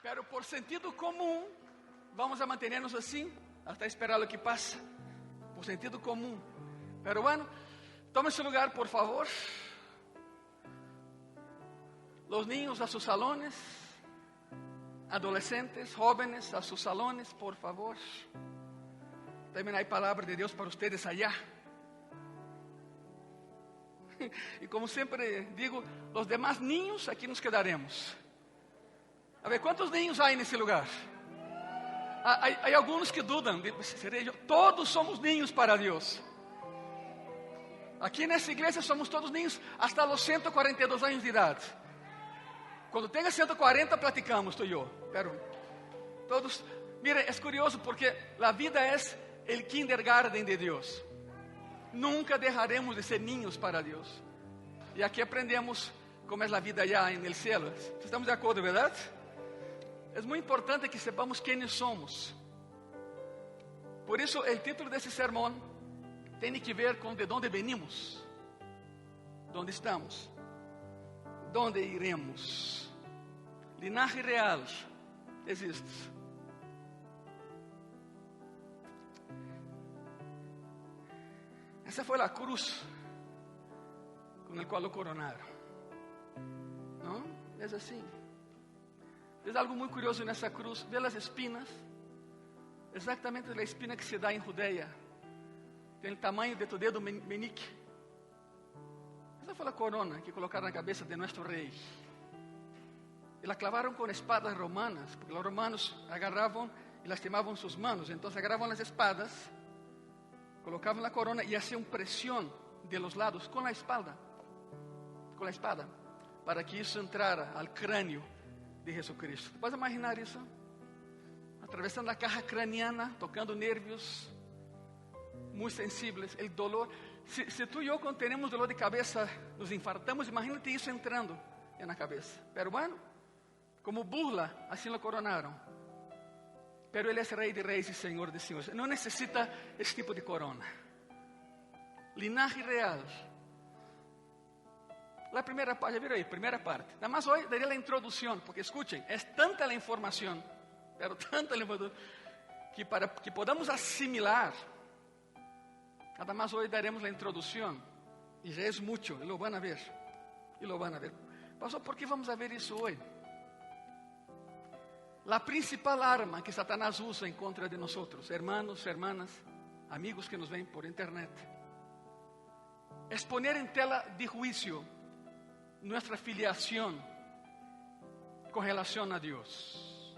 Pero por sentido común, vamos a mantenernos así hasta esperar lo que pasa. Por sentido común. Pero bueno, tome su lugar, por favor. Los niños a sus salones. Adolescentes, jóvenes a sus salones, por favor. También hay palabra de Dios para ustedes allá. Y como siempre digo, los demás niños aquí nos quedaremos. A ver, ¿cuántos niños hay en ese lugar? Hay algunos que dudan, ¿seré yo? Todos somos niños para Dios. Aquí en esta iglesia somos todos niños hasta los 142 años de edad. Cuando tenga 140 platicamos tú y yo. Pero todos, mire, es curioso porque la vida es el kindergarten de Dios. Nunca dejaremos de ser niños para Dios. Y aquí aprendemos cómo es la vida allá en el cielo. ¿Estamos de acuerdo, verdad? Es muy importante que sepamos quiénes somos. Por eso el título de este sermón tiene que ver con de dónde venimos, dónde estamos, dónde iremos. Linaje real existe. Esa fue la cruz con la cual lo coronaron. ¿No? Es así. Es algo muy curioso en esa cruz. Ve las espinas. Exactamente la espina que se da en Judea. Tiene el tamaño de tu dedo meñique. Esa fue la corona que colocaron en la cabeza de nuestro rey. Y la clavaron con espadas romanas, porque los romanos agarraban y lastimaban sus manos. Entonces agarraban las espadas, colocaban la corona y hacían presión de los lados con la espada, para que eso entrara al cráneo de Jesucristo. ¿Puedes imaginar eso? Atravesando la caja craneana, tocando nervios muy sensibles, el dolor. Si tú y yo cuando tenemos dolor de cabeza nos infartamos, imagínate eso entrando en la cabeza. Pero bueno, como burla, así lo coronaron. Pero Él es Rey de Reyes y Señor de Señores. No necesita ese tipo de corona. Linaje real. La primera parte, ya vieron ahí, primera parte. Nada más hoy daré la introducción, porque escuchen, es tanta la información, pero tanta la información, que para que podamos asimilar, nada más hoy daremos la introducción. Y ya es mucho, y lo van a ver. Pastor, ¿por qué vamos a ver eso hoy? La principal arma que Satanás usa en contra de nosotros, hermanos, hermanas, amigos que nos ven por internet, es poner en tela de juicio nuestra filiación con relación a Dios.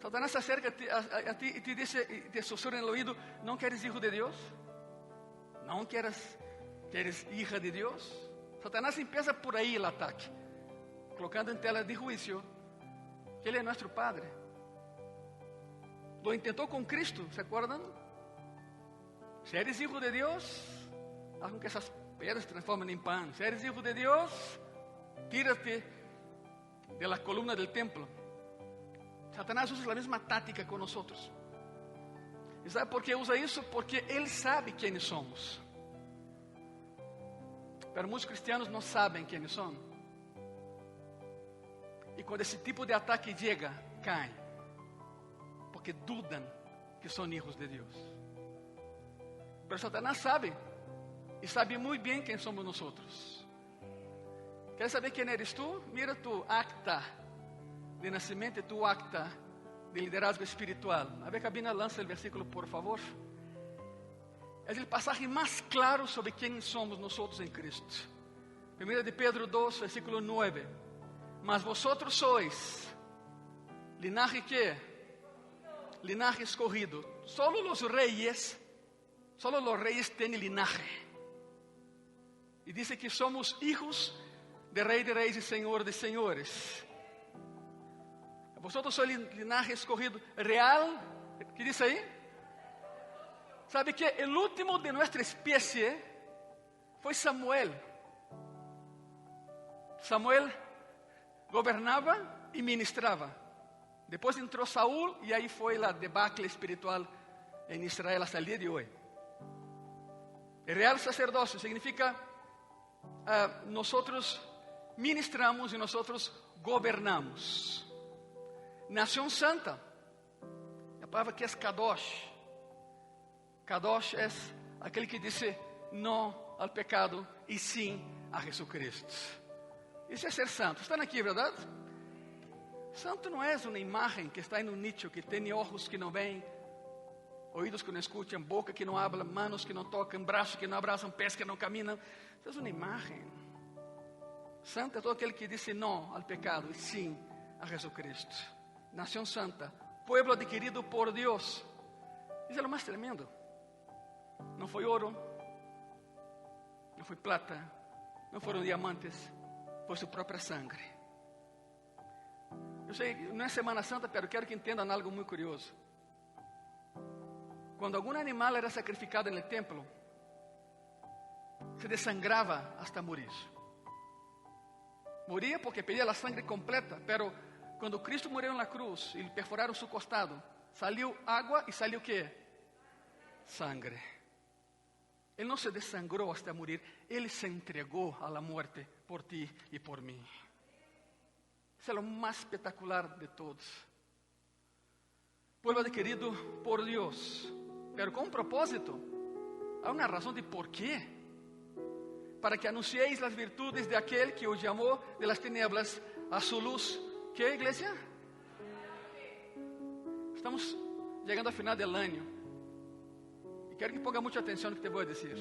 Satanás se acerca a ti y te dice, y te susurra en el oído, ¿no que eres hijo de Dios? ¿No que eres hija de Dios? Satanás empieza por ahí el ataque, colocando en tela de juicio que Él es nuestro Padre. Lo intentó con Cristo, ¿se acuerdan? Si eres hijo de Dios, haz con que esas piedras se transformen en pan. Si eres hijo de Dios, tírate de la columna del templo. Satanás usa la misma táctica con nosotros. ¿Y sabe por qué usa eso? Porque Él sabe quiénes somos. Pero muchos cristianos no saben quiénes son. Y cuando ese tipo de ataque llega, caen. Porque dudan que son hijos de Dios. Pero Satanás sabe. Y sabe muy bien quién somos nosotros. ¿Quieres saber quién eres tú? Mira tu acta de nacimiento, tu acta de liderazgo espiritual. A ver, cabina, lanza el versículo, por favor. Es el pasaje más claro sobre quién somos nosotros en Cristo. Primera de Pedro 2, versículo 9. Mas vosotros sois linaje ¿qué? Linaje escogido. Solo los reyes tienen linaje. Y dice que somos hijos de Rey de Reyes y Señor de Señores. Vosotros sois linaje escogido real. ¿Qué dice ahí? ¿Sabe que el último de nuestra especie fue Samuel? Samuel gobernaba y ministraba. Después entró Saúl y ahí fue la debacle espiritual en Israel hasta el día de hoy. El real sacerdocio significa nosotros ministramos y nosotros gobernamos. nación santa. La palabra que es Kadosh. Kadosh es aquel que dice no al pecado y sí a Jesucristo. Isso é ser santo. Estão aqui, verdade? Santo não é uma imagem que está em um nicho, que tem olhos que não veem, ouvidos que não escutam, boca que não habla, manos que não tocam, braços que não abraçam, pés que não caminham. Isso é uma imagem. Santo é todo aquele que diz não ao pecado e sim a Jesucristo. Nação santa, pueblo adquirido por Deus. Isso é o mais tremendo. Não foi ouro, não foi plata, não foram diamantes, foi sua própria sangue. Eu sei, não é Semana Santa, pero quero que entendam algo muito curioso. Quando algum animal era sacrificado no templo, se desangrava hasta morir. Moria porque pedia a sangue completa, pero quando Cristo morreu na cruz e perfuraram seu costado, saiu água e saiu o quê? Sangre. Ele não se desangrou hasta morir, ele se entregou à morte por ti e por mim. Isso é o mais espetacular de todos. Pueblo adquirido por Deus, pero com um propósito. Há uma razão de por quê. Para que anuncieis as virtudes de aquele que os chamou de las tinieblas a su luz. ¿Qué, iglesia? Estamos chegando ao final do ano. E quero que ponga muita atenção no que te vou dizer.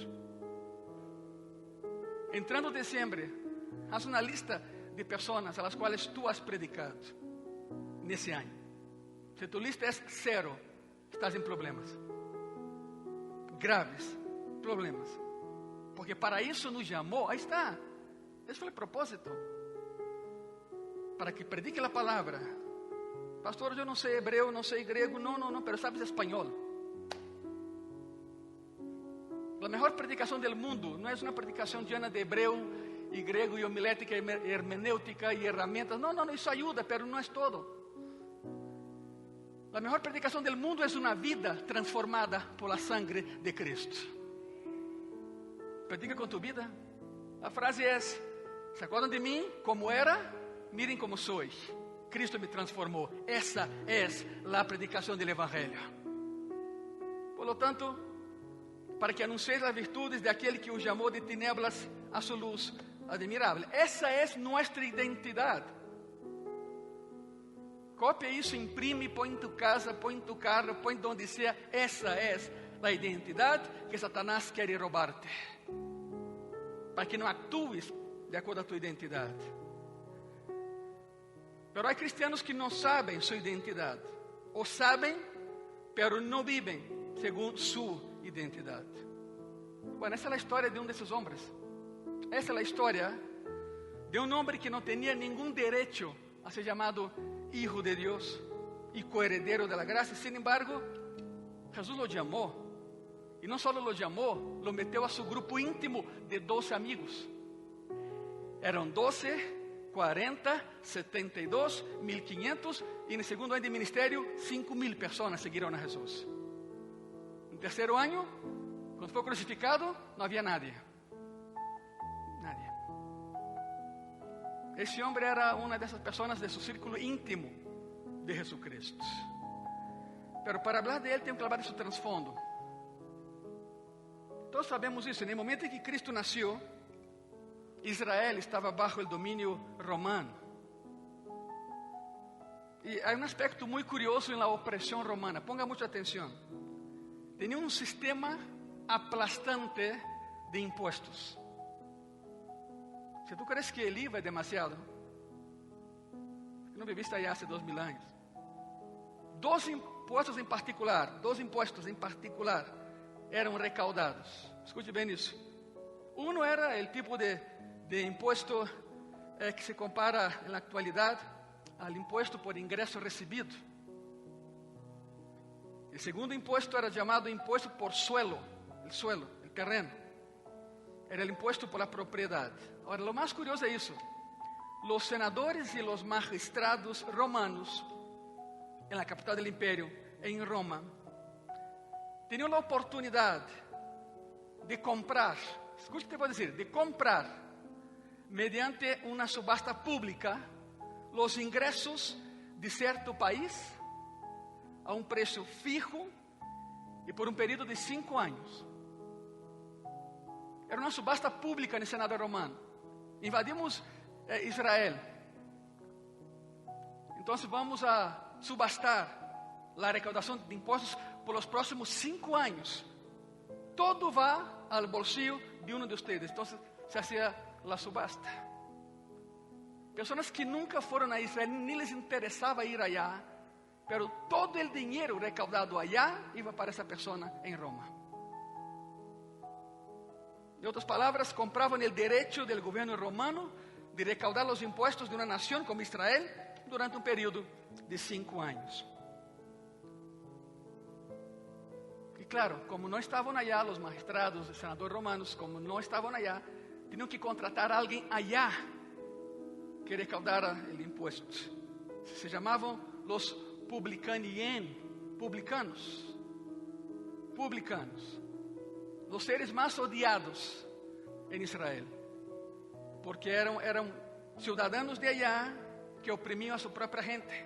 Entrando dezembro, haz uma lista de pessoas a las quais tu has predicado nesse ano. Se tu lista é 0, estás em problemas. Graves problemas. Porque para isso nos chamou, aí está. Esse foi o propósito. Para que predique a palavra. Pastor, eu não sei hebreu, não sei grego, não, pero sabes espanhol. A melhor predicação do mundo não é uma predicação llena de hebreu e grego e homilética e hermenêutica e ferramentas. Não, isso ajuda, pero não é todo. A melhor predicação do mundo é uma vida transformada por la sangre de Cristo. Predica com tu vida. A frase é: ¿se acuerdan de mim como era? Miren como soy. Cristo me transformou. Essa é a predicação do Evangelho. Por lo tanto, para que anuncieis as virtudes de aquele que os chamou de tinieblas a sua luz admirável. Essa é nossa identidade. Copia isso, imprime, põe em tu casa, põe em tu carro, põe onde seja. Essa é a identidade que Satanás quer roubar-te. Para que não actues de acordo com a tua identidade. Pero há cristianos que não sabem sua identidade. Ou sabem, pero não vivem segundo sua identidade. Bueno, essa é a história de desses homens. Essa é a história de homem que não tinha nenhum direito a ser chamado Hijo de Deus e coheredero de la gracia. Sin embargo, Jesus lo chamou. E não só lo chamou, lo meteu a seu grupo íntimo de 12 amigos. Eram 12, 40, 72, 1.500 e no segundo ano de ministério, 5.000 pessoas seguiram a Jesus. No terceiro ano, quando foi crucificado, não havia nadie. Nadie. Esse homem era uma dessas pessoas de seu círculo íntimo de Jesucristo. Pero para falar de ele, tenho que falar de seu trasfondo. Todos sabemos isso. No momento em que Cristo nasceu, Israel estava bajo o domínio romano. E há um aspecto muito curioso na opressão romana. Ponga muita atenção. Tinha um sistema aplastante de impostos. Se tu crees que el IVA é demasiado, não viviste aí há 2000 anos. Dos impostos em particular eram recaudados. Escute bem isso. Um era o tipo de imposto que se compara na atualidade ao imposto por ingresso recebido. O segundo imposto era chamado imposto por suelo, o terreno. Era o imposto por la propriedade. Agora, o mais curioso é isso. Os senadores e os magistrados romanos, na capital do império, em Roma, tinham a oportunidade de comprar, escute o que eu vou dizer, de comprar, mediante uma subasta pública, os ingressos de certo país a um preço fijo e por um período de 5 anos. Era uma subasta pública no Senado romano. Invadimos Israel. Então vamos a subastar a recaudação de impostos por os próximos 5 anos. Todo va al bolsillo de uno de ustedes. Então se hacía la subasta. Pessoas que nunca foram a Israel, nem les interessava ir allá, pero todo o dinheiro recaudado allá iba para essa pessoa em Roma. De outras palavras, compravam o direito do governo romano de recaudar os impostos de uma nação como Israel durante um período de 5 anos. E claro, como não estavam allá, os magistrados, os senadores romanos, como não estavam allá, tinham que contratar a alguém allá que recaudara o imposto. Se chamavam os publicanos, os seres mais odiados em Israel, porque eram cidadãos de allá que oprimiam a sua própria gente,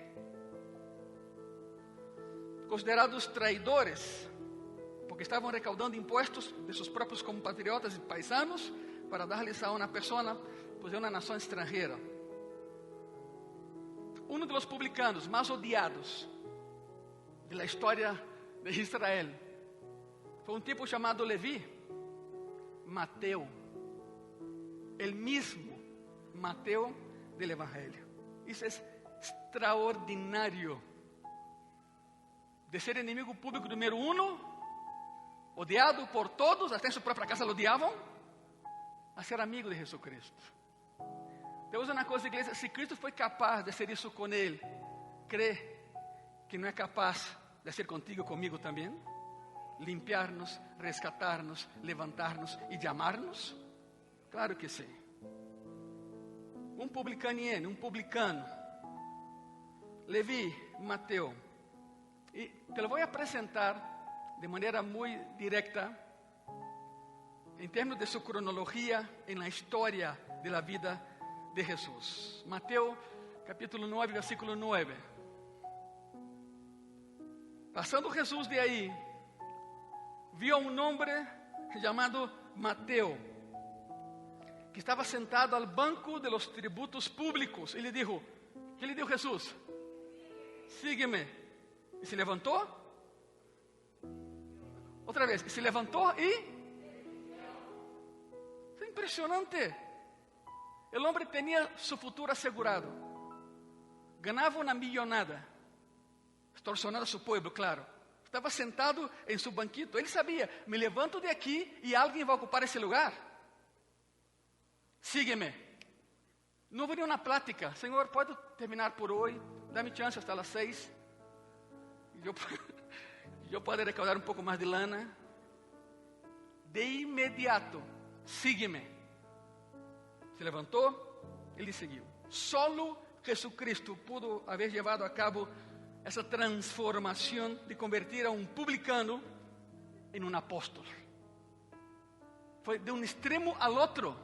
considerados traidores, porque estavam recaudando impostos de seus próprios compatriotas e paisanos para dar-lhes a uma pessoa, pois é uma nação estrangeira. Um dos publicanos mais odiados da história de Israel foi um tipo chamado Levi, Mateo, el mismo Mateo del Evangelho. Isso é extraordinário. De ser inimigo público número 1, odiado por todos, até em sua própria casa lo odiavam, a ser amigo de Jesucristo. Deus é uma coisa, igreja, se Cristo foi capaz de ser isso com ele, crê que não é capaz de ser contigo e comigo também? Limpiar-nos, rescatar-nos, levantar-nos e de amar-nos? Claro que sim. Um publicano, Levi, Mateo. E te lo vou apresentar de maneira muito direta, em termos de sua cronologia, na história da vida de Jesús. Mateo capítulo 9, versículo 9. Passando Jesús de aí, viu a um homem chamado Mateo, que estava sentado al banco de los tributos públicos. E lhe dijo, ¿qué le dijo Jesús? Sígueme. E se levantou. Outra vez, e se levantou e... É impressionante. O homem tinha seu futuro assegurado. Ganhava uma millonada, extorsionando a seu povo, claro. Estava sentado em seu banquito. Ele sabia, me levanto de aqui e alguém vai ocupar esse lugar. Sígueme. Não havia uma plática. Senhor, pode terminar por hoje? Dá-me chance hasta as 6. Eu posso recaudar um pouco mais de lana. De imediato, sígueme. Se levantou, ele seguiu. Solo Jesucristo pudo haber llevado a cabo essa transformação de convertir a um publicano em um apóstolo. Foi de um extremo ao outro.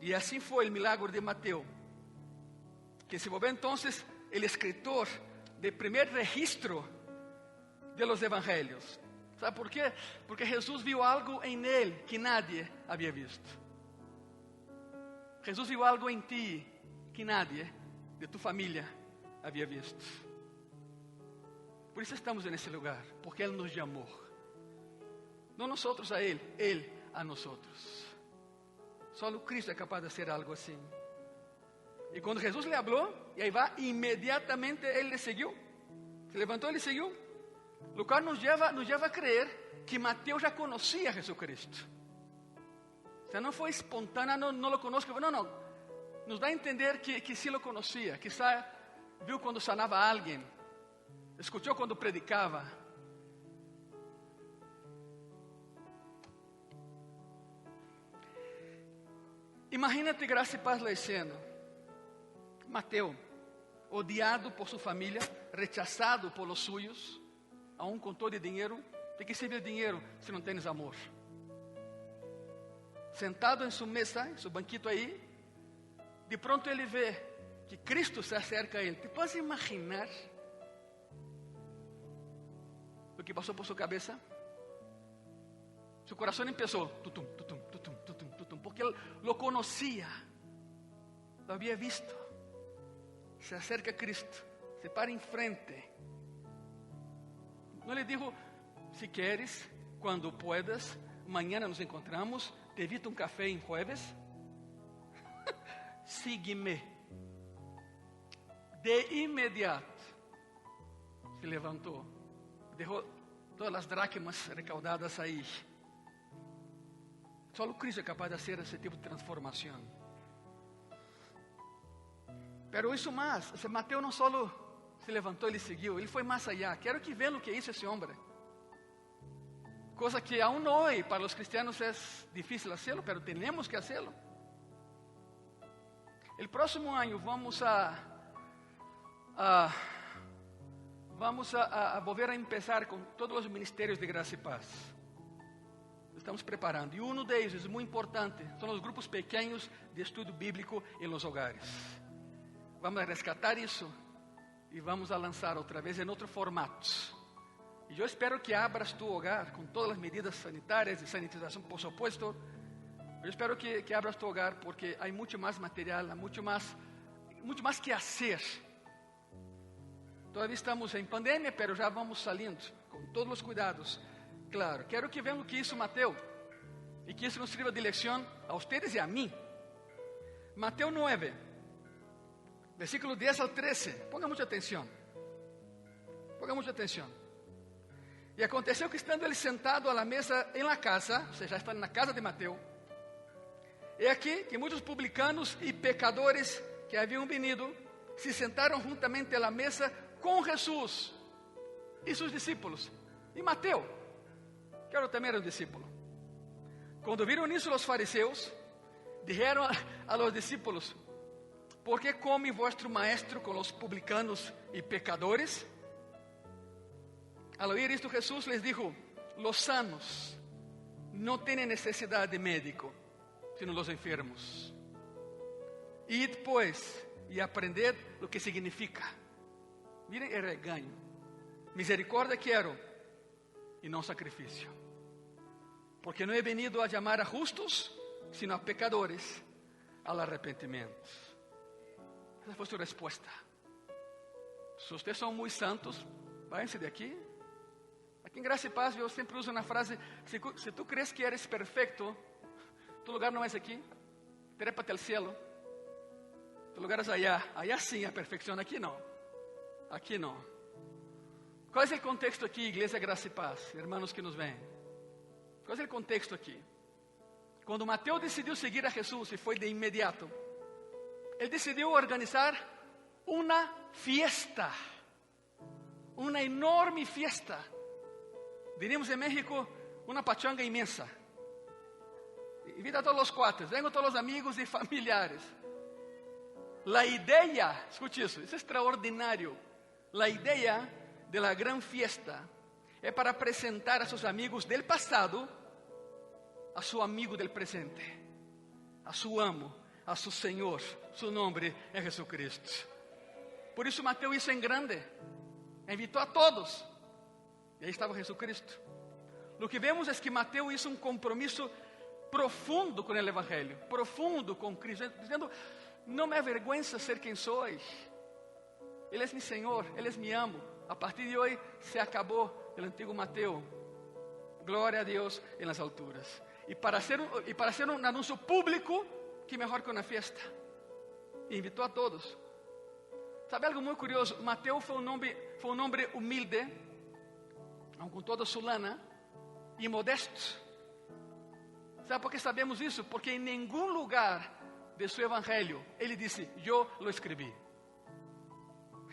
E assim foi o milagre de Mateo, que se volvió entonces el escritor del primer registro de los evangelios. ¿Sabe por qué? Porque Jesús vio algo en él que nadie había visto. Jesús vio algo en ti que nadie de tu familia había visto. Por isso estamos nesse lugar, porque Él nos llamó. No nosotros a Él, Él a nosotros. Solo Cristo é capaz de hacer algo assim. E quando Jesus lhe falou, e aí vai, inmediatamente Ele le seguiu. Se levantou e le seguiu. Lo cual nos lleva a creer que Mateo já conhecia a Jesucristo. O sea, não foi espontâneo, não lo conozco. Não. Nos dá a entender que sí lo conhecia. Quizá viu quando sanava a alguém. Escuchou quando predicava. Imagínate, graça e paz, la escena. Mateo, odiado por sua família, rechazado por los suyos, aún com todo o dinheiro. De que sirve o dinheiro se não tens amor? Sentado em sua mesa, em seu banquito aí, de pronto ele vê que Cristo se acerca a él. ¿Te puedes imaginar lo que pasó por su cabeza? Su corazón empezó, tutum, tutum, tutum, tutum, tutum, porque él lo conocía, lo había visto. Se acerca a Cristo, se para enfrente. No le dijo, si quieres, cuando puedas, mañana nos encontramos, te invito un café en jueves. Sígueme. De inmediato se levantó, dejó todas las dracmas recaudadas ahí. Solo Cristo es capaz de hacer ese tipo de transformación. Pero hizo más. O sea, Mateo no solo se levantó y le siguió, él fue más allá. Quiero que vean lo que hizo ese hombre. Cosa que aún hoy para los cristianos es difícil hacerlo, pero tenemos que hacerlo. El próximo año vamos a volver a empezar con todos los ministerios de Gracia y Paz. Estamos preparando. Y uno de ellos es muy importante. Son los grupos pequeños de estudio bíblico en los hogares. Vamos a rescatar eso y vamos a lanzar otra vez en otro formato. Y yo espero que abras tu hogar con todas las medidas sanitarias, de sanitización, por supuesto. Yo espero que abras tu hogar porque hay mucho más material, hay mucho más que hacer. Todavía estamos en pandemia, pero ya vamos saliendo con todos los cuidados. Claro, quiero que vean lo que hizo Mateo y que eso nos sirva de lección a ustedes y a mí. Mateo 9, versículo 10 al 13. Ponga mucha atención. Ponga mucha atención. E aconteceu que estando ele sentado à la mesa em la casa, ou seja, já está na casa de Mateo, é aqui que muitos publicanos e pecadores que haviam venido se sentaram juntamente à la mesa com Jesus e seus discípulos. E Mateo, que era também era um discípulo. Quando viram isso os fariseus, disseram a los discípulos: ¿por que come vuestro maestro com os publicanos e pecadores? Al oír esto Jesús les dijo: los sanos no tienen necesidad de médico, sino los enfermos. Id pues y aprended lo que significa. Miren el regaño. Misericordia quiero y no sacrificio. Porque no he venido a llamar a justos, sino a pecadores al arrepentimiento. Esa fue su respuesta. Si ustedes son muy santos, váyanse de aquí. Aquí en Gracia y Paz yo siempre uso una frase: si tú crees que eres perfecto, tu lugar no es aquí, trépate al cielo. Tu lugar es allá. Allá sí hay perfección, aquí no. Aquí no. ¿Cuál es el contexto aquí, Iglesia Gracia y Paz, hermanos que nos ven? ¿Cuál es el contexto aquí? Cuando Mateo decidió seguir a Jesús y fue de inmediato, él decidió organizar una fiesta, una enorme fiesta. Diríamos en México, una pachanga inmensa. Invita a todos los cuates, vengan todos los amigos y familiares. La idea, escuche eso, es extraordinario. La idea de la gran fiesta es para presentar a sus amigos del pasado a su amigo del presente, a su amo, a su Señor. Su nombre es Jesucristo. Por eso Mateo hizo en grande, invitó a todos. E aí estava Jesucristo. Lo que vemos é que Mateo hizo um compromisso profundo com o Evangelho, profundo com Cristo, dizendo: não me avergüenza ser quem sois. Ele é meu Senhor, Ele é meu amo. A partir de hoje se acabou o antigo Mateo. Glória a Deus em las alturas. E para ser um anúncio público, que melhor que uma festa. E invitou a todos. Sabe algo muito curioso? Mateo foi um nome humilde, com toda su lana, e modesto. ¿Sabe por que sabemos isso? Porque em nenhum lugar de su evangelho ele disse: eu lo escrevi.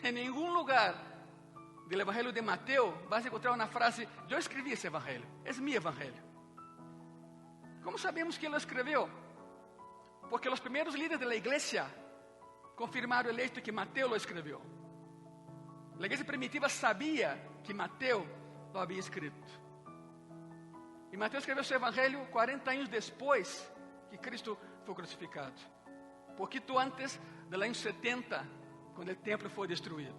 Em nenhum lugar do evangelho de Mateo vas encontrar uma frase: eu escrevi esse evangelho, é meu evangelho. Como sabemos que ele lo escreveu? Porque os primeiros líderes da igreja confirmaram o hecho que Mateo lo escreveu. A igreja primitiva sabia que Mateo lo había escrito. E Mateus escreveu seu evangelho 40 anos depois que Cristo foi crucificado. Pouquito antes del año 70, cuando el templo fue destruido.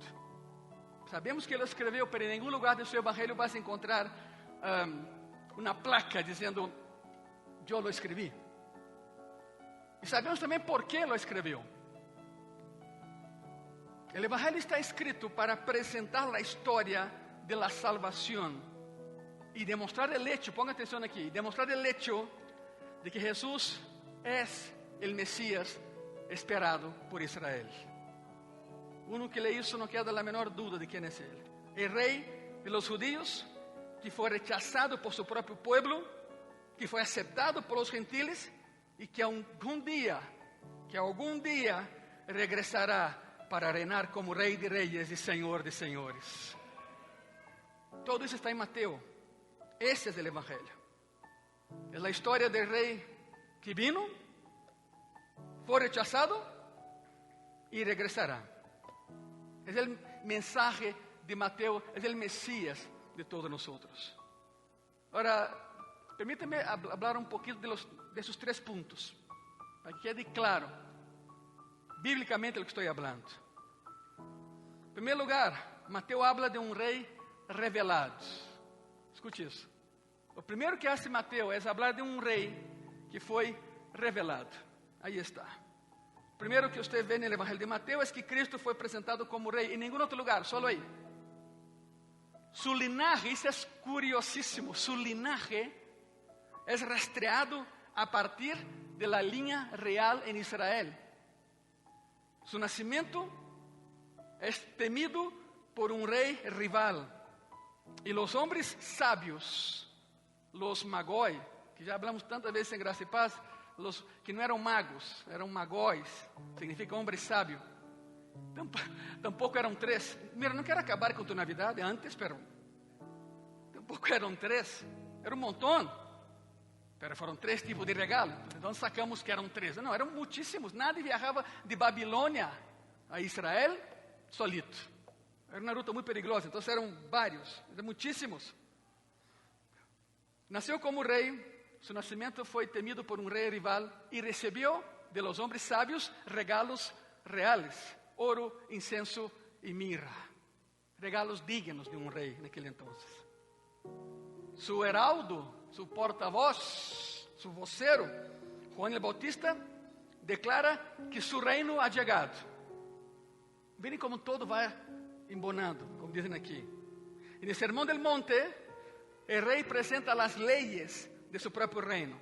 Sabemos que ele escreveu, pero en ningún lugar de su evangelio vas a encontrar una placa diciendo, yo lo escribí. Y sabemos también por qué lo escribió. El evangelio está escrito para presentar la historia de la salvación y demostrar el hecho, ponga atención aquí, demostrar el hecho de que Jesús es el Mesías esperado por Israel. Uno que lee isso no queda la menor duda de quién es él. El rey de los judíos, que fue rechazado por su propio pueblo, que fue aceptado por los gentiles y que algún día regresará para reinar como Rey de Reyes y Señor de Señores. Todo eso está en Mateo. Ese es el Evangelio. Es la historia del rey que vino, fue rechazado y regresará. Es el mensaje de Mateo, es el Mesías de todos nosotros. Ahora, permítame hablar un poquito de esos 3 puntos, para que quede claro, bíblicamente, lo que estoy hablando. En primer lugar, Mateo habla de un rey revelado. Escute isso. O primeiro que hace Mateo es hablar de un rey que fue revelado. Ahí está. Primero que usted ve en el Evangelio de Mateo es que Cristo fue presentado como rey en ningún otro lugar, solo ahí. Su linaje, eso es curiosísimo, su linaje es rastreado a partir de la línea real en Israel. Su nacimiento es temido por un rey rival. Y los hombres sabios, los magoi, que ya hablamos tantas veces en Gracia y Paz, los que no eran magos, eran magóis, significa hombre sabio. Tampoco eran 3. Mira, no quiero acabar con tu Navidad de antes, pero tampoco eran 3. Era un montón, pero fueron 3 tipos de regalo. Entonces sacamos que eran 3. No, eran muchísimos. Nadie viajaba de Babilonia a Israel solito. Era una ruta muy peligrosa, entonces eran varios, eran muchísimos. Nació como rey. Su nacimiento fue temido por un rey rival y recibió de los hombres sabios regalos reales, oro, incienso y mirra. Regalos dignos de un rey en aquel entonces. Su heraldo, su portavoz, su vocero, Juan el Bautista, declara que su reino ha llegado. Miren cómo todo va embonando, como dicen aquí. En el Sermón del Monte, el rey presenta las leyes de su propio reino.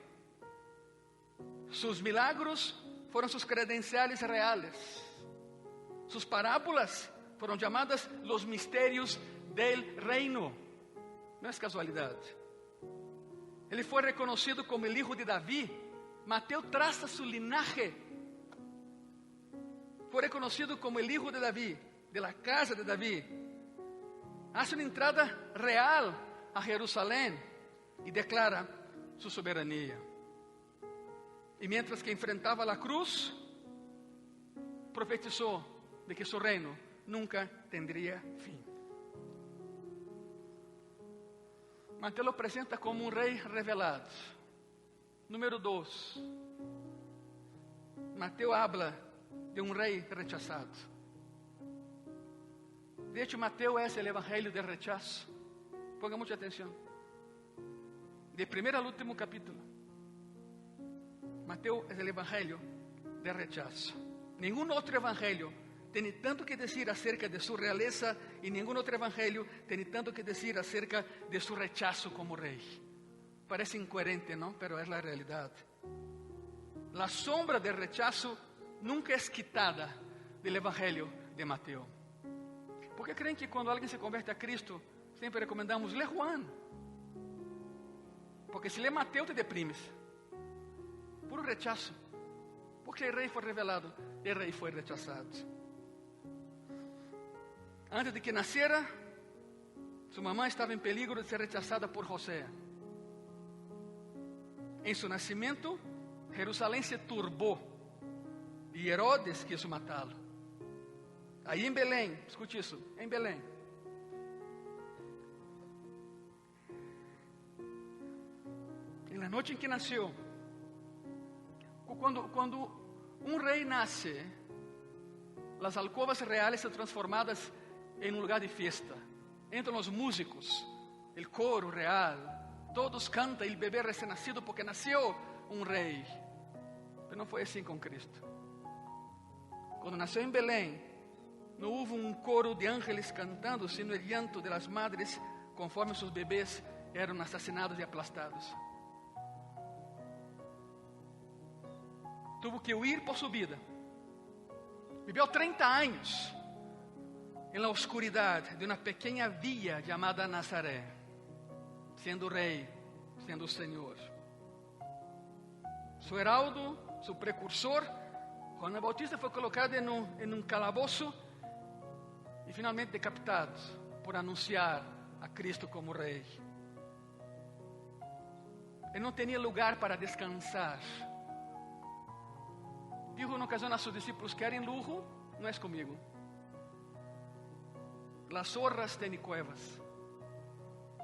Sus milagros fueron sus credenciales reales. Sus parábolas fueron llamadas los misterios del reino. No es casualidad. Él fue reconocido como el hijo de David. Mateo traza su linaje. Fue reconocido como el hijo de David, de la casa de David. Hace una entrada real a Jerusalén y declara su soberanía. Y mientras que enfrentaba la cruz, profetizó de que su reino nunca tendría fin. Mateo lo presenta como un rey revelado. Número 2. Mateo habla de un rey rechazado. De hecho, Mateo es el evangelio del rechazo. Ponga mucha atención. De primero al último capítulo, Mateo es el evangelio de rechazo. Ningún otro evangelio tiene tanto que decir acerca de su realeza y ningún otro evangelio tiene tanto que decir acerca de su rechazo como rey. Parece incoherente, ¿no? Pero es la realidad. La sombra del rechazo nunca es quitada del evangelio de Mateo. ¿Por qué creen que cuando alguien se convierte a Cristo, siempre recomendamos, lee Juan? Porque si lee Mateo te deprimes. Puro rechazo. Porque el rey fue revelado, el rey fue rechazado. Antes de que naciera, su mamá estaba en peligro de ser rechazada por José. En su nacimiento, Jerusalén se turbó y Herodes quiso matarlo. Ahí en Belén, escuche eso, en Belén. En la noche en que nació, cuando un rey nace, las alcovas reales son transformadas en un lugar de fiesta. Entran los músicos, el coro real, todos cantan el bebé recién nacido porque nació un rey. Pero no fue así con Cristo. Cuando nació en Belén, no hubo un coro de ángeles cantando, sino el llanto de las madres conforme sus bebés eran asesinados y aplastados. Tuvo que huir por su vida. Vivió 30 años en la oscuridad de una pequeña villa llamada Nazaret, siendo rey, siendo Señor. Su heraldo, su precursor, Juan el Bautista, fue colocado en un calabozo y finalmente decapitado por anunciar a Cristo como rey. Él no tenía lugar para descansar. Dijo en una ocasión a sus discípulos: ¿quieren lujo? No es conmigo. Las zorras tienen cuevas,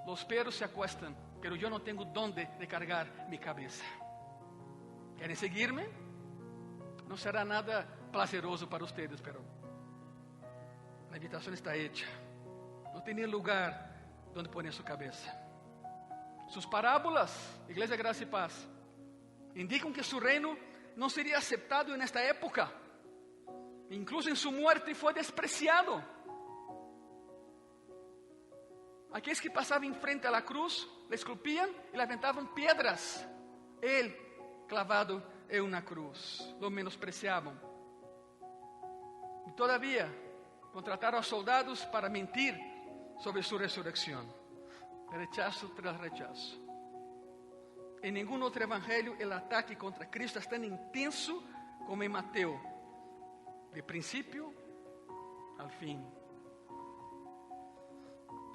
los perros se acuestan, pero yo no tengo dónde recargar mi cabeza. ¿Quieren seguirme? No será nada placeroso para ustedes, pero la invitación está hecha. No tenía lugar donde poner su cabeza. Sus parábolas, Iglesia Gracia y Paz, indican que su reino no sería aceptado en esta época. Incluso en su muerte fue despreciado. Aquellos que pasaban enfrente a la cruz le esculpían y le aventaban piedras. Él, clavado en una cruz, lo menospreciaban. Y todavía contrataron a soldados para mentir sobre su resurrección. Rechazo tras rechazo. En ningún otro evangelio el ataque contra Cristo es tan intenso como en Mateo, de principio al fin.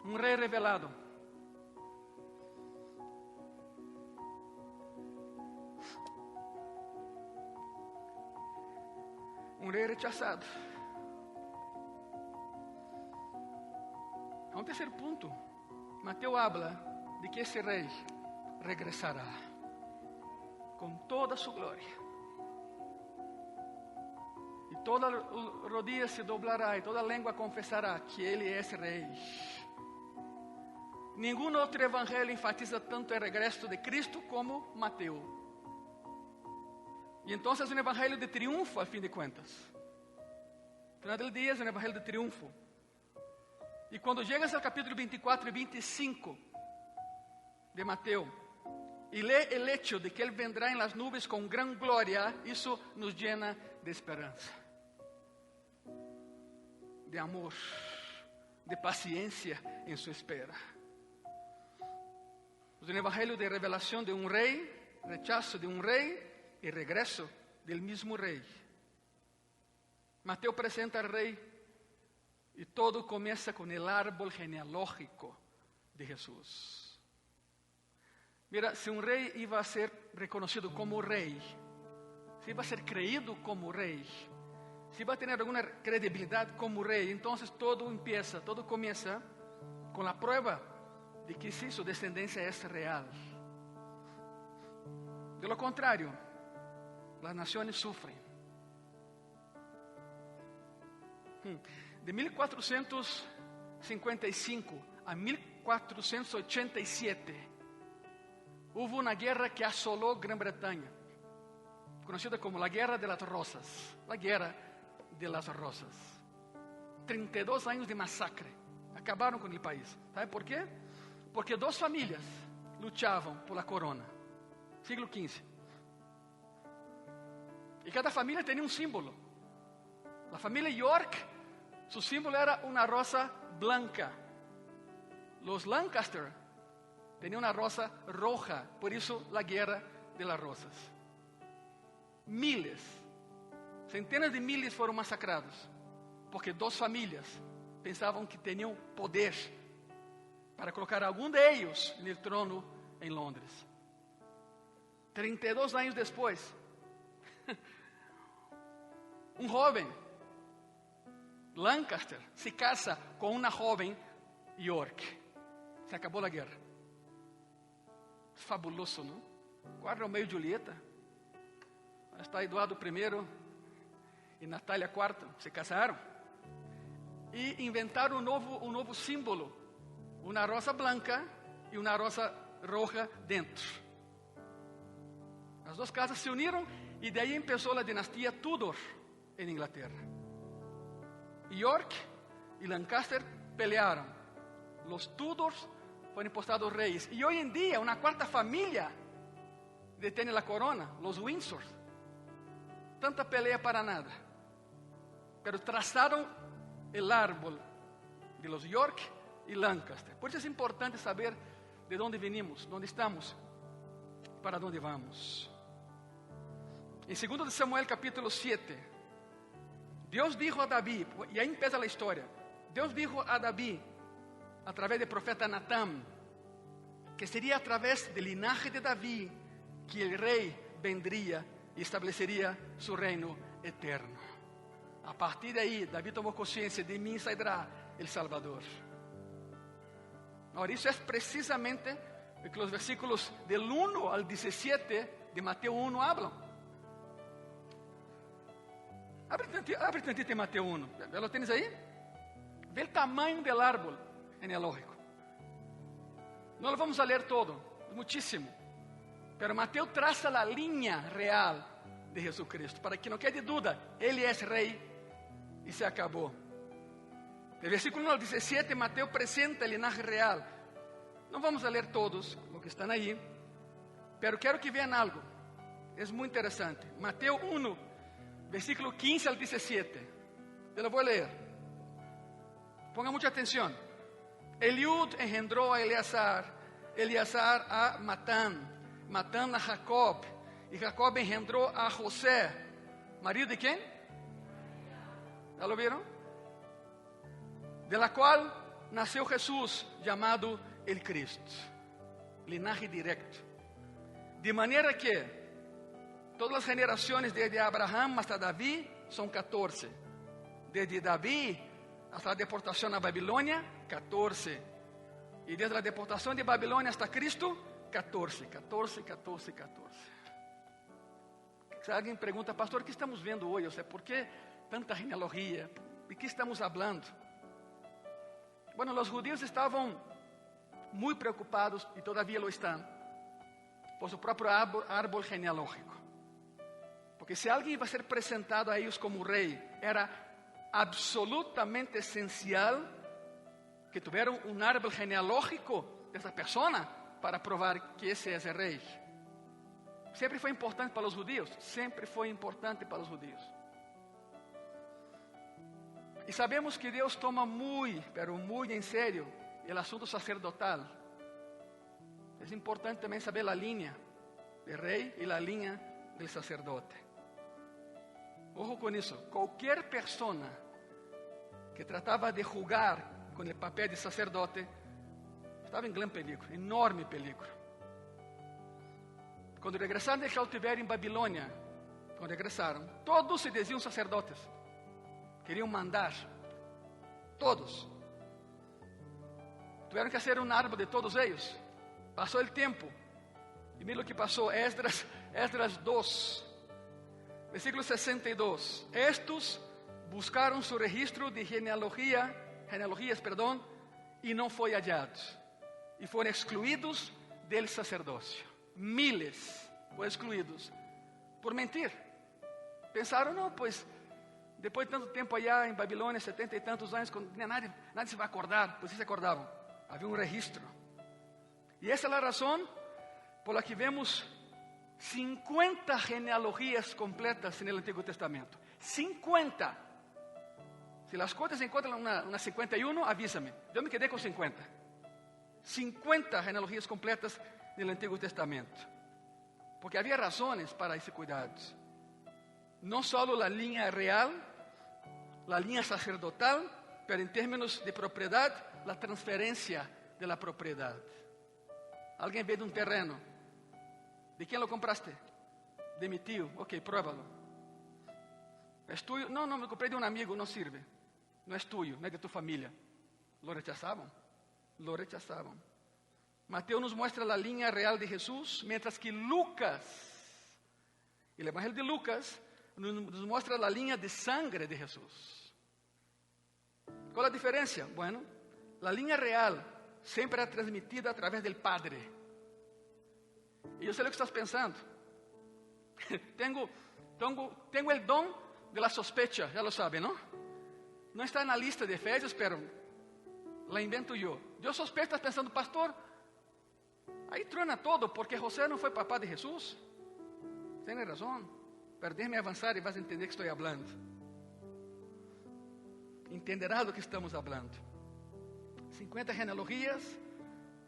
Un rey revelado. Un rey rechazado. A un tercer punto, Mateo habla de que ese rey regresará con toda su gloria. Y toda rodilla se doblará y toda lengua confesará que Él es rey. Ningún otro evangelio enfatiza tanto el regreso de Cristo como Mateo. Y entonces es un evangelio de triunfo a fin de cuentas. Al final del día es un evangelio de triunfo. Y cuando llegas al capítulo 24 y 25 de Mateo y lee el hecho de que Él vendrá en las nubes con gran gloria, eso nos llena de esperanza, de amor, de paciencia en su espera. Es un evangelio de revelación de un rey, rechazo de un rey y regreso del mismo rey. Mateo presenta al rey y todo comienza con el árbol genealógico de Jesús. Mira, si un rey iba a ser reconocido como rey, si iba a ser creído como rey, si iba a tener alguna credibilidad como rey, entonces todo comienza con la prueba de que sí, su descendencia es real. De lo contrario, las naciones sufren. De 1455 a 1487 hubo una guerra que asoló Gran Bretaña, conocida como la Guerra de las Rosas. La Guerra de las Rosas. 32 años de masacre. Acabaron con el país. ¿Sabe por qué? Porque dos familias luchaban por la corona. Siglo XV. Y cada familia tenía un símbolo. La familia York, su símbolo era una rosa blanca. Los Lancaster tenían una rosa roja. Por eso la Guerra de las Rosas. Miles, centenas de miles fueron masacrados. Porque dos familias pensaban que tenían poder para colocar a algum de ellos en el trono en Londres. 32 años después, un joven Lancaster se casa con una joven York. Se acabó la guerra. Es fabuloso, ¿no? Guarda Romeo y Julieta. Está Eduardo I e Natália IV se casaram e inventaram um novo símbolo, uma rosa branca e uma rosa roja dentro. As duas casas se uniram e de aí começou a dinastia Tudor em Inglaterra. York e Lancaster pelearam. Los Tudors foram impostados reis. E hoje em dia, uma quarta família detém a corona, los Windsor. Tanta pelea para nada. Pero trazaram o árbol de los York e Lancaster. Por isso é importante saber de onde venimos, onde estamos, para onde vamos. Em 2 Samuel capítulo 7, Deus dijo a Davi, e aí empieza a história. Deus dijo a Davi, a través do profeta Natán, que seria a través do linaje de Davi que o rei vendria e estabeleceria seu reino eterno. A partir de aí, Davi tomou consciência, de mim sairá el Salvador. Agora, isso é precisamente o que os versículos del 1 al 17 de Mateus 1 hablam. Abre tantito em Mateus 1. ¿Lo tienes aí? Vê o tamanho do árbol genealógico. Não lo vamos a ler todo, muitíssimo. Pero Mateus traça a linha real de Jesucristo, para que não quede dúvida, Ele é rei e se acabou. Do versículo 1 ao 17, Mateus apresenta o linaje real. Não vamos a ler todos os que estão aí, pero quero que vejam algo, é muito interessante. Mateus 1, versículo 15 ao 17, eu lo vou ler. Ponga muita atenção. Eliud engendrou a Eleazar, Eleazar a Matán, Matán a Jacob, e Jacob engendrou a José, marido de quem? ¿Ya lo vieron? De la cual nasceu Jesus, chamado el Cristo. Linaje directo. De maneira que todas as gerações desde Abraham hasta Davi são 14. Desde Davi hasta a deportação a Babilônia, 14. E desde a deportação de Babilônia hasta Cristo, 14. Se alguém pergunta, pastor, o que estamos vendo hoje? Por que tanta genealogia? De que estamos falando? Bueno, os judíos estavam muito preocupados, e todavía lo estão, por seu próprio árbol genealógico. Porque se alguém vai ser apresentado a eles como rei, era absolutamente essencial que tuvieran um árbol genealógico dessa pessoa para provar que esse é o rei. Sempre foi importante para os judeus, sempre foi importante para os judeus. E sabemos que Deus toma muito, pero muito em sério o assunto sacerdotal. É importante também saber a linha do rei e a linha do sacerdote. Ojo com isso. Qualquer pessoa que tratava de jugar com o papel de sacerdote estava em grande peligro, enorme peligro. Quando regressaram de cautiverio em Babilônia, quando regressaram, todos se diziam sacerdotes. Queriam mandar. Todos. Tiveram que fazer um árbol de todos eles. Passou o tempo. E mira o que passou. Esdras 2, versículo 62. Estos buscaram su registro de genealogías, e não foi hallado. E foram excluídos del sacerdócio. Miles foram excluídos por mentir. Pensaram, não, pois depois de tanto tempo allá em Babilônia, 70 e tantos anos, nadie se vai acordar. Pois se acordavam. Havia um registro. E essa é a razão por la que vemos 50 genealogías completas no Antigo Testamento. 50. Se as contas encontram uma 51, avísame. Eu me quedei com 50. 50 genealogías completas no Antigo Testamento. Porque havia razões para esse cuidado. Não só a linha real, a linha sacerdotal, mas em termos de propriedade, a transferência da propriedade. Alguém veio de um terreno. ¿De quem lo compraste? De mi tío. Ok, pruébalo. ¿Es tuyo? No, me compré de un amigo, no sirve. No es tuyo, no es de tu familia. Lo rechazaban. Mateo nos muestra la línea real de Jesús, mientras que Lucas, el Evangelio de Lucas, nos muestra la línea de sangre de Jesús. ¿Cuál es la diferencia? Bueno, la línea real siempre era transmitida a través del Padre. Y yo sé lo que estás pensando. Tengo el don de la sospecha, ya lo sabe, ¿no? No está en la lista de Efesios, pero la invento yo. Yo sospecho, estás pensando, pastor, ahí truena todo, porque José no fue papá de Jesús. Tiene razón, pero déjame avanzar y vas a entender que estoy hablando. Entenderás lo que estamos hablando. 50 genealogías,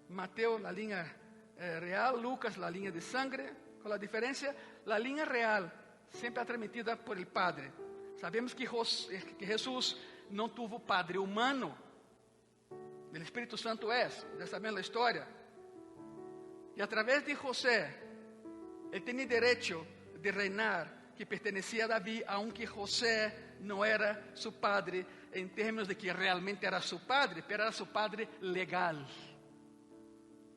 Mateo la línea real, Lucas la línea de sangre. Con la diferencia, la línea real siempre es transmitida por el Padre. Sabemos que Jesús no tuvo padre humano. El Espíritu Santo es, ya sabemos la historia. Y a través de José, él tenía derecho de reinar, que pertenecía a David, aunque José no era su padre en términos de que realmente era su padre, pero era su padre legal.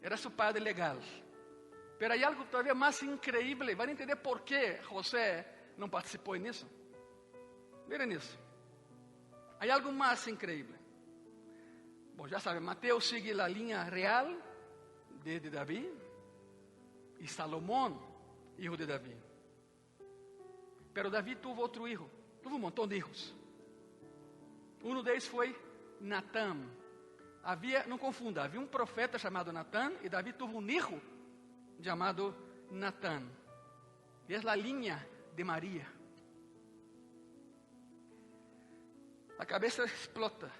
Era su padre legal. Pero hay algo todavía más increíble. Van a entender por qué José no participó en eso. Miren eso. Hay algo más increíble. Pues ya saben, Mateo sigue la línea real de David. Y Salomón, hijo de David. Pero David tuvo otro hijo. Tuvo un montón de hijos. Uno de ellos fue Natán. No confunda, havia um profeta chamado Natán e Davi tuvo um hijo chamado Natán. E é a linha de Maria. A cabeça explota.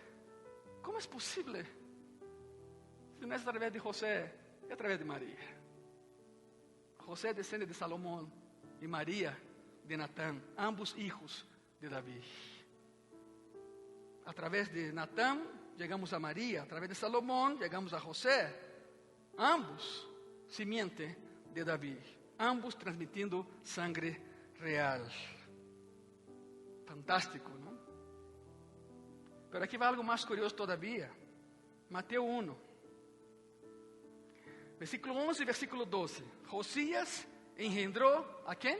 Como é possível? Se não é através de José, é através de Maria. José descende de Salomão e Maria de Natán, ambos hijos de Davi. Através de Natán llegamos a María, a través de Salomón llegamos a José, ambos simiente de David, ambos transmitiendo sangre real. Fantástico, ¿no? Pero aquí va algo más curioso todavía. Mateo 1, versículo 11 y versículo 12. Josías engendró ¿a quién?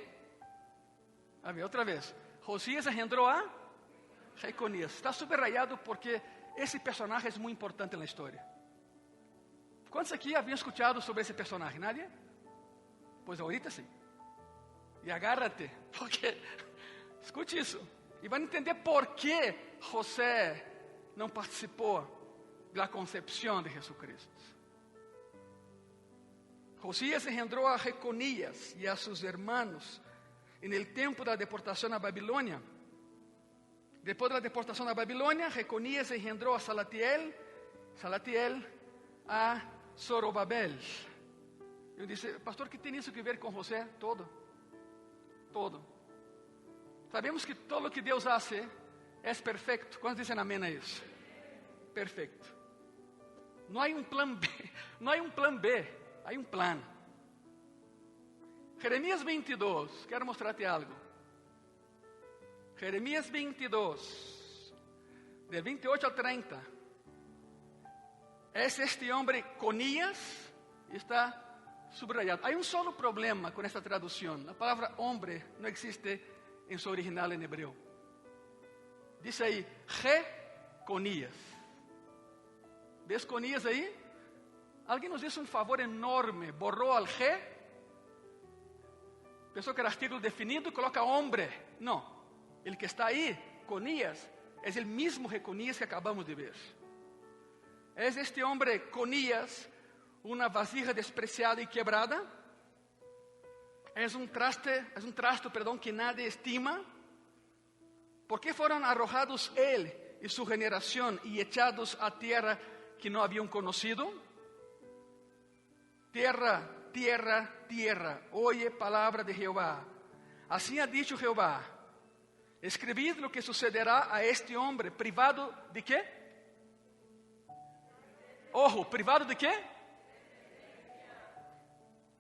A ver, otra vez. Josías engendró a Jeconías. Está subrayado porque esse personagem é muito importante na história. Quantos aqui haviam escutado sobre esse personagem? Nadie? Pois ahorita sim. E agárrate, porque escute isso. E vão entender por que José não participou da concepção de Jesucristo. Josías engendrou a Jeconías e a seus hermanos en el tempo da deportação a Babilônia. Depois da deportação da Babilônia, Jeconías engendrou a Salatiel a Zorobabel. Eu disse, pastor, que tem isso que ver com José? Todo. Sabemos que todo o que Deus hace é perfeito. Quantos dizem amém a isso? Perfeito. Não há um plano B, não há um plano B, há um plano. Jeremias 22, quero mostrar-te algo. Jeremias 22, de 28 a 30. É este homem Conías, está subrayado. Há um solo problema com esta tradução. A palavra homem não existe em seu original em hebreu. Diz aí, Jeconías. ¿Ves Conías aí? Alguém nos hizo um favor enorme, borrou al G. Pensou que era artículo definido, coloca homem. Não. El que está aí, Conías, é o mesmo Jeconías que acabamos de ver. É este homem Conías, uma vasija despreciada e quebrada. É um trasto, que nadie estima. ¿Por qué fueron arrojados él y su generación y echados a tierra que no habían conocido? Tierra, tierra, tierra, oye palabra de Jehová. Así ha dicho Jehová. Escribid lo que sucederá a este hombre, privado de qué? Ojo, privado de qué?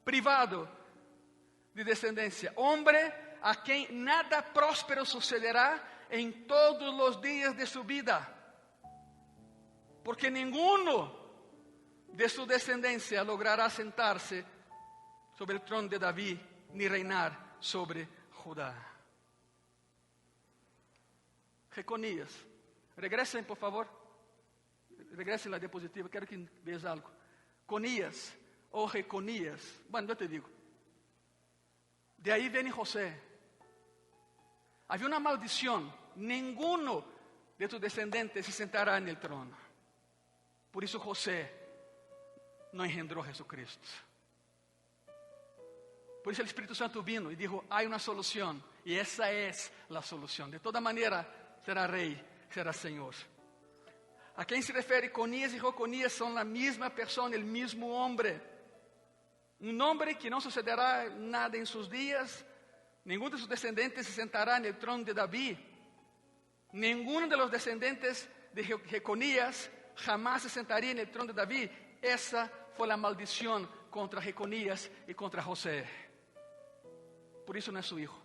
Privado de descendencia. Hombre a quien nada próspero sucederá en todos los días de su vida. Porque ninguno de su descendencia logrará sentarse sobre el trono de David, ni reinar sobre Judá. Jeconías. Regresen, por favor. Regresen la diapositiva, quero que veas algo. Conías o Jeconías. Bueno, yo te digo. De ahí viene José. Había una maldición. Ninguno de tus descendientes se sentará en el trono. Por eso José no engendró a Jesucristo. Por eso el Espíritu Santo vino y dijo, hay una solución. Y esa es la solución. De toda manera, será rey, será Señor. ¿A quién se refiere? Conías y Jeconías son la misma persona, el mismo hombre. Un hombre que no sucederá nada en sus días. Ninguno de sus descendientes se sentará en el trono de David. Ninguno de los descendientes de Jeconías jamás se sentaría en el trono de David. Esa fue la maldición contra Jeconías y contra José. Por eso no es su hijo.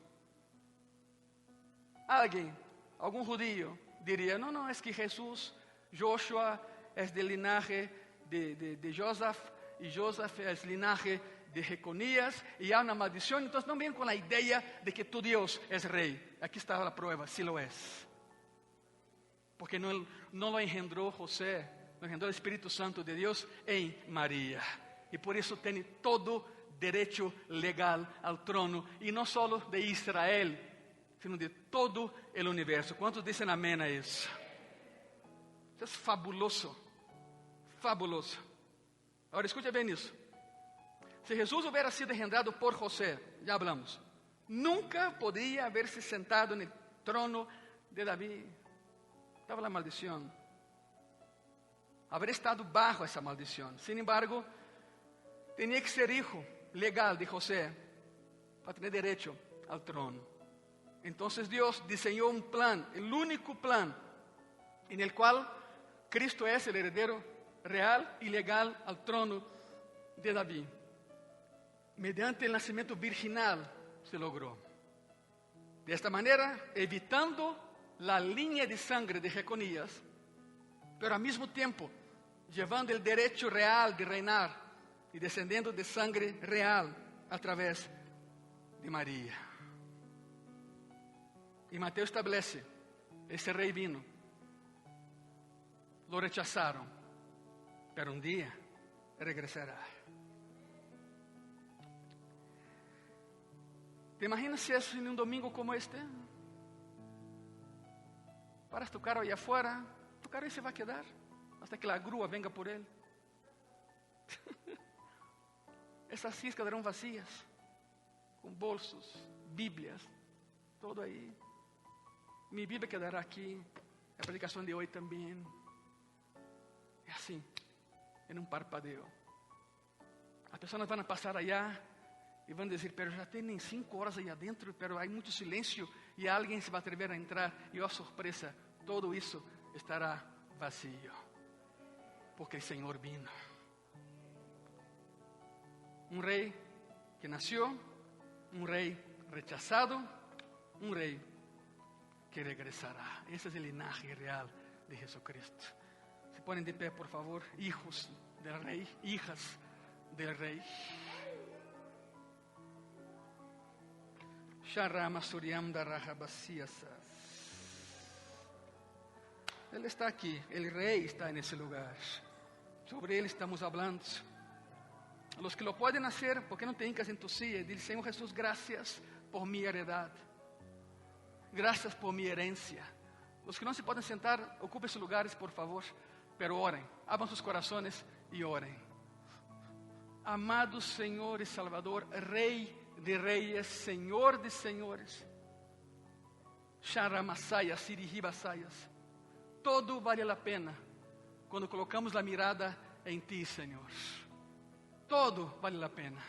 Alguien, algún judío, diría, no, es que Jesús, Joshua es del linaje de Joseph, y Joseph es linaje de Jeconías, y hay una maldición. Entonces no vengan con la idea de que tu Dios es rey. Aquí está la prueba, sí lo es. Porque no lo engendró José, lo engendró el Espíritu Santo de Dios en María. Y por eso tiene todo derecho legal al trono, y no solo de Israel, sino de todo el universo. ¿Cuántos dicen amén a eso? Eso es fabuloso, fabuloso. Ahora escucha bien eso. Si Jesús hubiera sido engendrado por José, ya hablamos, nunca podría haberse sentado en el trono de David. Estaba la maldición. Habría estado bajo esa maldición. Sin embargo, tenía que ser hijo legal de José para tener derecho al trono. Entonces Dios diseñó un plan, el único plan, en el cual Cristo es el heredero real y legal al trono de David. Mediante el nacimiento virginal se logró. De esta manera, evitando la línea de sangre de Jeconías, pero al mismo tiempo llevando el derecho real de reinar y descendiendo de sangre real a través de María. Y Mateo establece, ese rey vino, lo rechazaron, pero un día regresará. ¿Te imaginas si es en un domingo como este? Paras tu carro allá afuera, tu carro ahí se va a quedar hasta que la grúa venga por él. Esas sillas quedarán vacías, con bolsos, Biblias, todo ahí. Mi Biblia quedará aquí, la predicación de hoy también. Y así, en un parpadeo. Las personas van a pasar allá y van a decir, pero ya tienen 5 horas ahí adentro, pero hay mucho silencio y alguien se va a atrever a entrar. Y oh sorpresa, todo eso estará vacío, porque el Señor vino. Un rey que nació, un rey rechazado, un rey que regresará. Ese es el linaje real de Jesucristo. Se ponen de pie, por favor, hijos del rey, hijas del rey. Él está aquí, el rey está en ese lugar. Sobre él estamos hablando. Los que lo pueden hacer, ¿por qué no te hincas en tu silla y dices, Señor Jesús, gracias por mi heredad? Gracias por mi herencia. Los que no se pueden sentar, ocupen sus lugares, por favor, pero oren, abran sus corazones y oren. Amado Señor y Salvador, Rey de reyes, Señor de señores, Sharamasaya, Sirihibasayas, todo vale la pena cuando colocamos la mirada en ti, Señor. Todo vale la pena.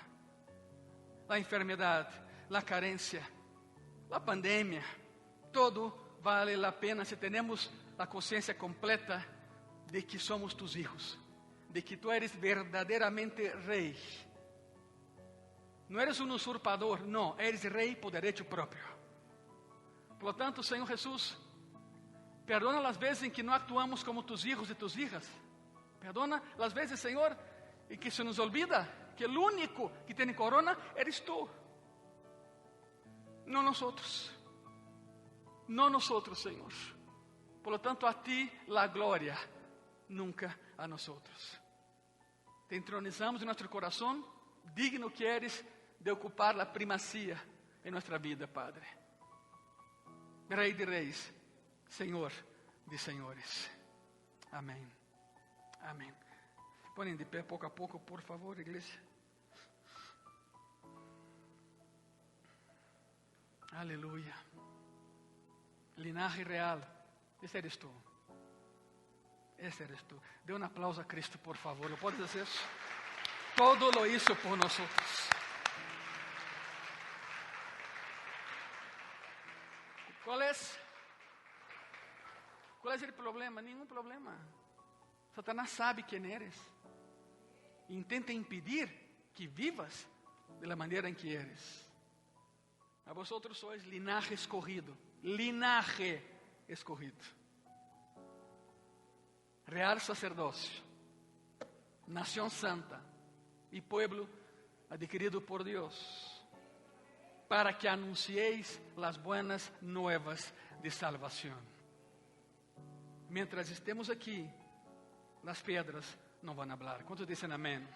La enfermedad, la carencia, la pandemia, todo vale la pena si tenemos la conciencia completa de que somos tus hijos, de que tú eres verdaderamente rey. No eres un usurpador, no, eres rey por derecho propio. Por lo tanto, Señor Jesús, perdona las veces en que no actuamos como tus hijos y tus hijas. Perdona las veces, Señor, y que se nos olvida que el único que tiene corona eres tú. No nosotros. No nosotros, Señor. Por lo tanto, a ti la gloria, nunca a nosotros. Te entronizamos en nuestro corazón, digno que eres de ocupar la primacía en nuestra vida, Padre. Rey de Reyes, Señor de Señores. Amén. Amén. Se ponen de pé poco a poco, por favor, iglesia. Aleluya. Linaje real. Ese eres tú. Ese eres tú. Dê un aplauso a Cristo, por favor. ¿Lo puedes hacer? Todo lo hizo por nosotros. ¿Cuál es el problema? Ningún problema. Satanás sabe quién eres. Intenta impedir que vivas de la manera en que eres. A vosotros sois linaje escogido. Linaje escogido. Real sacerdocio. Nación santa. Y pueblo adquirido por Dios. Para que anunciéis las buenas nuevas de salvación. Mientras estemos aquí, las piedras no van a hablar. ¿Cuántos dicen amén?